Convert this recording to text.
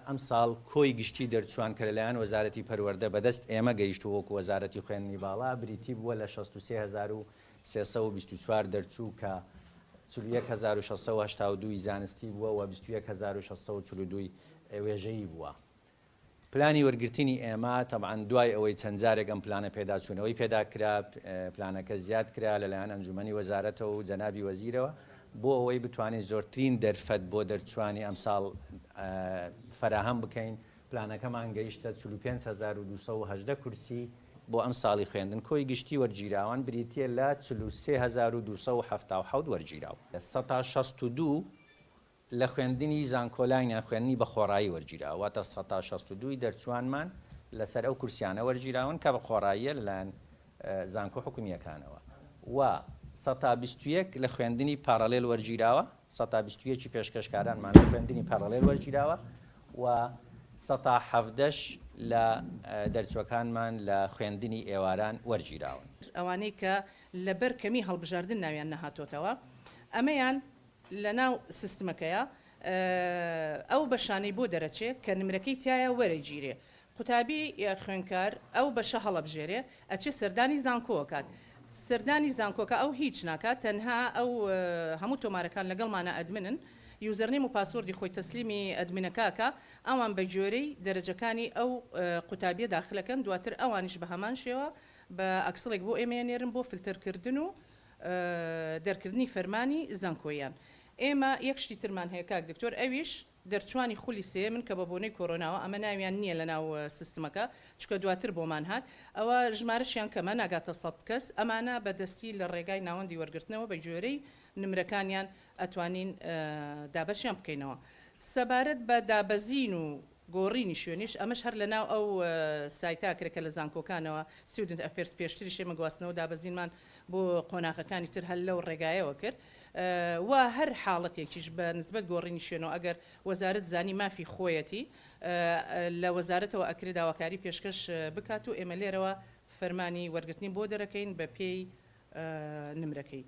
ئەم ساڵ کۆی گشتی دەرچوان کە لەلایەن وەزارەتی پەروەردە بەدەست ئێمە گەیشت وەکو وەزارەتی خوێندنی باڵا بریتی بووە لە 63324 دەرچوو کە 41682 زانستی بووە و 21642 وێژەیی بووە. پلانی وەرگرتنی ئێمە تەبعاً دوای ئەوەی چەند جارێک ئەم پلانە پێداچوونەوەی پێداکرا پلانەکە زیاد کرا لەلایەن ئەنجومەنی وەزارەتەوە و جەنابی وەزیرەوە بۆ ئەوەی بتوانین زۆرترین دەرفەت بۆ دەرچوانی ئەم ساڵ فراهەم بکەین. پلانەکەمان گەیشتە 45218 کورسی بۆ ئەم ساڵی خوێندن کۆی گشتی وەرگیراوان بریتە لە 43277 وەرگیراوە. 162 لە خوێندنی زانکۆلانیان خوێندنی بە خۆڕایی وەرگیراوە واتە 162 دەرچوانمان لەسەر ئەو کورسیانە وەرگیراون کە بە خۆڕاییە لەلایەن زانکۆ حکومیەکانەوە و 121 لە خوێندنی پارالێل وەرگیراوە 121 پێشکەشکارانمان لە خوێندنی پارالێل وەرگیراوە و 117 لە دەرچوەکانمان لە خوێندنی ئێواران وەرگیراون. ئەوانەی کە لەبەر کەمی هەڵبژاردن ناویان نەهاتۆتەوە ئەمەیان لە ناو سیستمەکەیە ئەو بەشانەی بۆ دەرەچێت کە نمرەکەی تایە وەرەگیرێ قوتابی خوێنکار ئەو بەشە هەڵەبژێرێ ئەچێ سەردانی زانکۆکات. سەردانی زانکۆکە ئەو هیچ ناکات تەنها ئەو هەموو تۆمارەکان لەگەڵمانە ئەدمنن یوزەرنیم و پاسوردی خۆی تەسلیمی ئەدمینەکەکە ئەوان بە جۆرەی دەرەجەکانی ئەو قوتابیە داخلەکەن دواتر ئەوانیش بە هەمان شێوە بە ئەکسڵێک بۆ ئێمەیانێرن بۆ فلتەرکردن و دەرکردنی فەرمانی زانکۆیان. ئێمە یەک شتی ترمان هەیە کاک دکتۆر ئەویش دەرچوانی خولی سێ من کە بە بۆنەی کۆرۆناوە ئەمە ناویان نییە لە ناو سیستمەکە چکە دواتر بۆمان هات ئەوە ژمارەشیان کەمە ناگاتە 100 کەس ئەمانە بەدەستی لە ڕێگای ناوەندی وەرگرتنەوە بە جۆرەی نمرەکانیان ئەتوانین دابەشیان بکەینەوە. سەبارەت بە دابەزین و گۆڕینی شوێنیش ئەمەش هەر لە ناو ئەو سایتاکرێکە لە زانکۆکانەوە سیودنت ئەفێرس پێشتری شێمە گواستنەوە دابەزینمان بۆ قۆناغەکانی تر هەل لەو ڕێگایەوە کرد و هەر حاڵەتێکیش بە نسبەت گۆڕینی شوێنەوە ئەگەر وەزارەت زانی مافی خۆیەتی لە وەزارەتەوە ئەکرێ داواکاری پێشکەش بکات و ئێمە لێرەوە فەرمانی وەرگرتنی بۆ دەرەکەین بە پێی نمرەکەی.